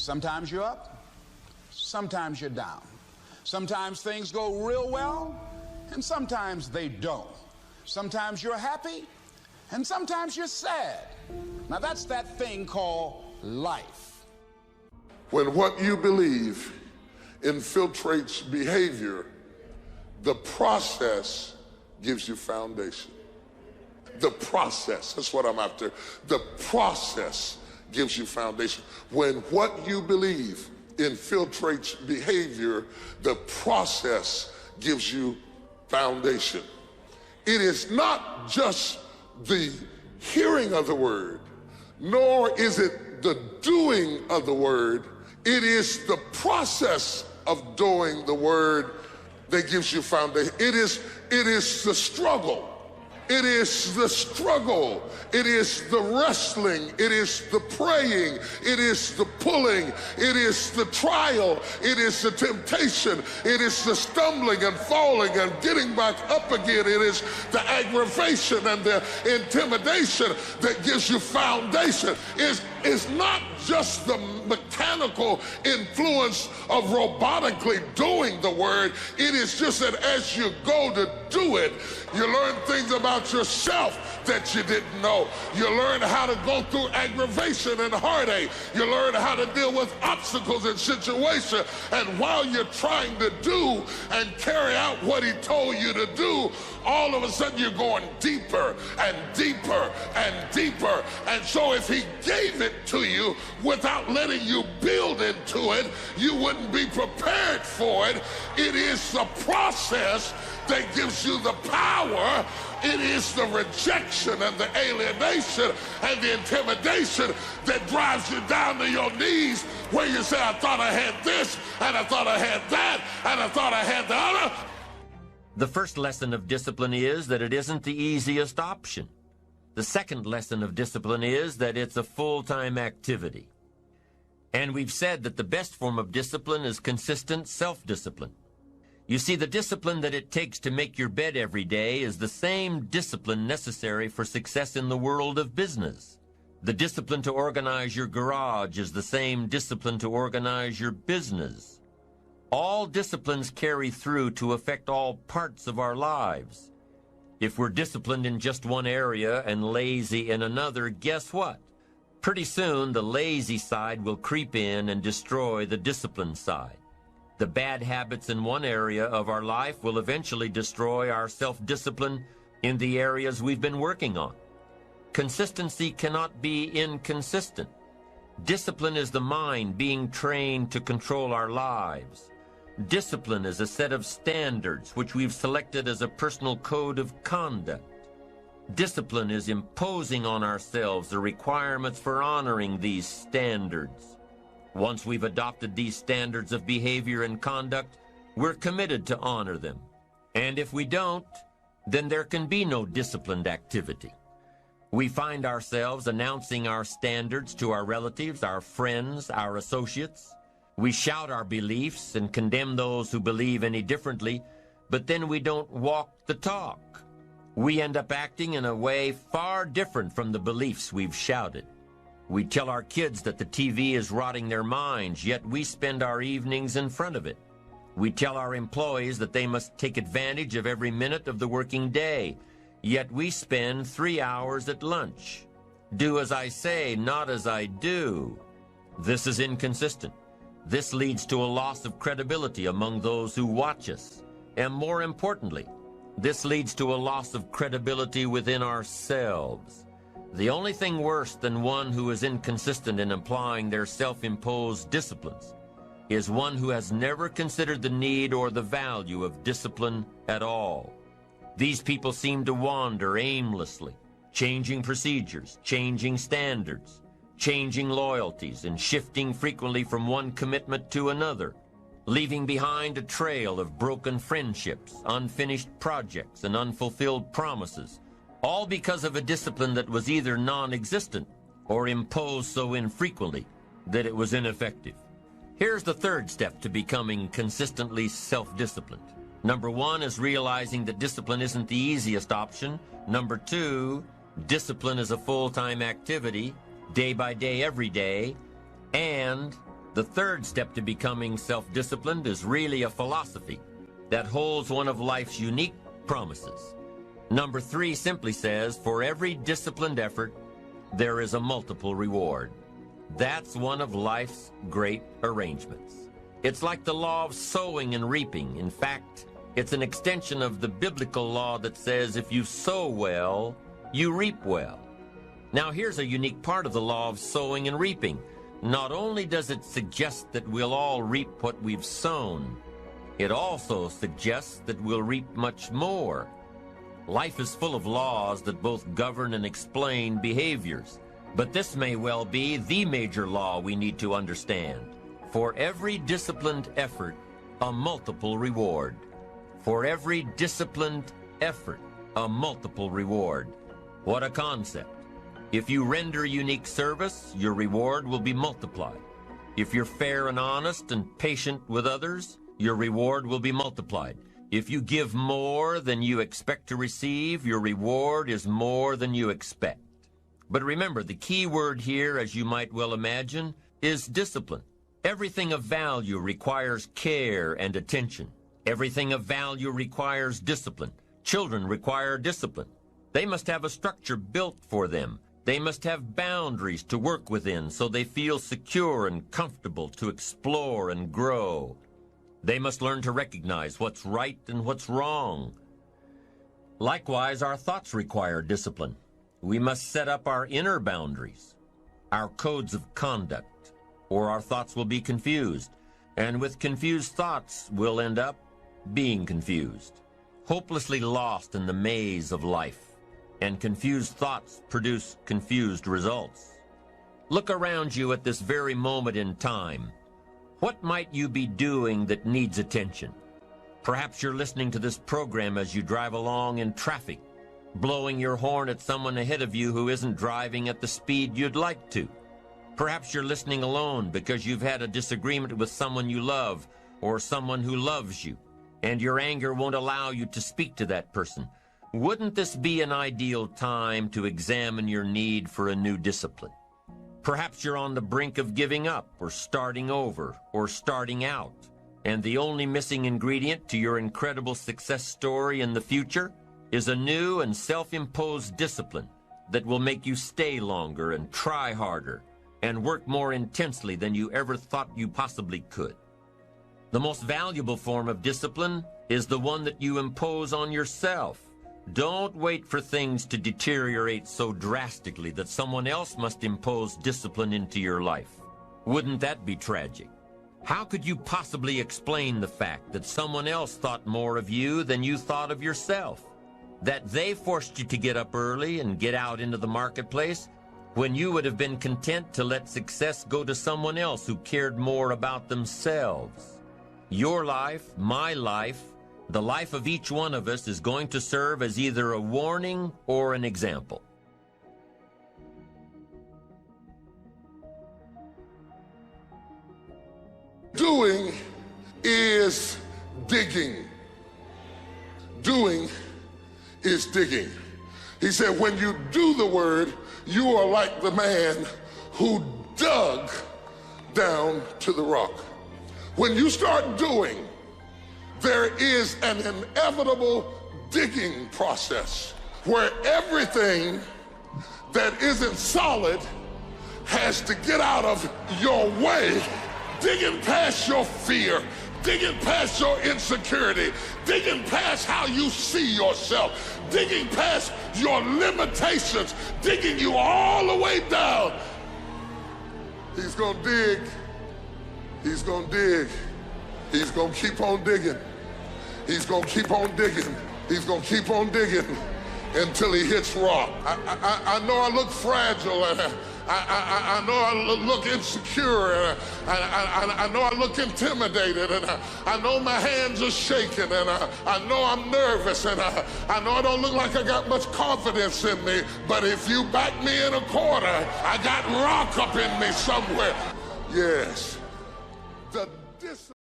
Sometimes you're up, sometimes you're down. Sometimes things go real well, and sometimes they don't. Sometimes you're happy, and sometimes you're sad. Now that's that thing called life. When what you believe infiltrates behavior, the process gives you foundation. The process, that's what I'm after. The process gives you foundation. When what you believe infiltrates behavior, the process gives you foundation. It is not just the hearing of the word, nor is it the doing of the word. It is the process of doing the word that gives you foundation. It is the struggle. It is the struggle. It is the wrestling. It is the praying. It is the pulling. It is the trial. It is the temptation. It is the stumbling and falling and getting back up again. It is the aggravation and the intimidation that gives you foundation. It's not just the mechanical influence of robotically doing the word. It is just that as you go to do it, you learn things about yourself that you didn't know. You learn how to go through aggravation and heartache. You learn how to deal with obstacles and situations. And while you're trying to do and carry out what he told you to do, all of a sudden you're going deeper and deeper and deeper. And so if he gave it to you without letting you build into it, you wouldn't be prepared for it. It is the process that gives you the power. It is the rejection and the alienation and the intimidation that drives you down to your knees, where you say, I thought I had this, and I thought I had that, and I thought I had the other. The first lesson of discipline is that it isn't the easiest option. The second lesson of discipline is that it's a full-time activity. And we've said that the best form of discipline is consistent self-discipline. You see, the discipline that it takes to make your bed every day is the same discipline necessary for success in the world of business. The discipline to organize your garage is the same discipline to organize your business. All disciplines carry through to affect all parts of our lives. If we're disciplined in just one area and lazy in another, guess what? Pretty soon, the lazy side will creep in and destroy the disciplined side. The bad habits in one area of our life will eventually destroy our self-discipline in the areas we've been working on. Consistency cannot be inconsistent. Discipline is the mind being trained to control our lives. Discipline is a set of standards which we've selected as a personal code of conduct. Discipline is imposing on ourselves the requirements for honoring these standards. Once we've adopted these standards of behavior and conduct, we're committed to honor them. And if we don't, then there can be no disciplined activity. We find ourselves announcing our standards to our relatives, our friends, our associates. We shout our beliefs and condemn those who believe any differently, but then we don't walk the talk. We end up acting in a way far different from the beliefs we've shouted. We tell our kids that the TV is rotting their minds, yet we spend our evenings in front of it. We tell our employees that they must take advantage of every minute of the working day, yet we spend 3 hours at lunch. Do as I say, not as I do. This is inconsistent. This leads to a loss of credibility among those who watch us. And more importantly, this leads to a loss of credibility within ourselves. The only thing worse than one who is inconsistent in applying their self-imposed disciplines is one who has never considered the need or the value of discipline at all. These people seem to wander aimlessly, changing procedures, changing standards, changing loyalties, and shifting frequently from one commitment to another, leaving behind a trail of broken friendships, unfinished projects, and unfulfilled promises, all because of a discipline that was either non-existent or imposed so infrequently that it was ineffective. Here's the third step to becoming consistently self-disciplined. Number one is realizing that discipline isn't the easiest option. Number two, discipline is a full-time activity, day by day, every day. And The third step to becoming self-disciplined is really a philosophy that holds one of life's unique promises. Number 3 simply says, for every disciplined effort, there is a multiple reward. That's one of life's great arrangements. It's like the law of sowing and reaping. In fact, it's an extension of the biblical law that says if you sow well, you reap well. Now here's a unique part of the law of sowing and reaping. Not only does it suggest that we'll all reap what we've sown, it also suggests that we'll reap much more. Life is full of laws that both govern and explain behaviors, but this may well be the major law we need to understand. For every disciplined effort, a multiple reward. For every disciplined effort, a multiple reward. What a concept. If you render unique service, your reward will be multiplied. If you're fair and honest and patient with others, your reward will be multiplied. If you give more than you expect to receive, your reward is more than you expect. But remember, the key word here, as you might well imagine, is discipline. Everything of value requires care and attention. Everything of value requires discipline. Children require discipline. They must have a structure built for them. They must have boundaries to work within so they feel secure and comfortable to explore and grow. They must learn to recognize what's right and what's wrong. Likewise, our thoughts require discipline. We must set up our inner boundaries, our codes of conduct, or our thoughts will be confused. And with confused thoughts, we'll end up being confused, hopelessly lost in the maze of life. And confused thoughts produce confused results. Look around you at this very moment in time. What might you be doing that needs attention? Perhaps you're listening to this program as you drive along in traffic, blowing your horn at someone ahead of you who isn't driving at the speed you'd like to. Perhaps you're listening alone because you've had a disagreement with someone you love or someone who loves you, and your anger won't allow you to speak to that person. Wouldn't this be an ideal time to examine your need for a new discipline? Perhaps you're on the brink of giving up or starting over or starting out, and the only missing ingredient to your incredible success story in the future is a new and self-imposed discipline that will make you stay longer and try harder and work more intensely than you ever thought you possibly could. The most valuable form of discipline is the one that you impose on yourself. Don't wait for things to deteriorate so drastically that someone else must impose discipline into your life. Wouldn't that be tragic? How could you possibly explain the fact that someone else thought more of you than you thought of yourself? That they forced you to get up early and get out into the marketplace when you would have been content to let success go to someone else who cared more about themselves? Your life, my life, the life of each one of us is going to serve as either a warning or an example. Doing is digging. Doing is digging. He said, when you do the word, you are like the man who dug down to the rock. When you start doing, there is an inevitable digging process where everything that isn't solid has to get out of your way, digging past your fear, digging past your insecurity, digging past how you see yourself, digging past your limitations, digging you all the way down. He's gonna dig, he's gonna dig, he's gonna keep on digging. He's gonna keep on digging. He's gonna keep on digging until he hits rock. I know I look fragile, and I know I look insecure, and I know I look intimidated, and I know my hands are shaking, and I know I'm nervous, and I know I don't look like I got much confidence in me, but if you back me in a corner, I got rock up in me somewhere. Yes.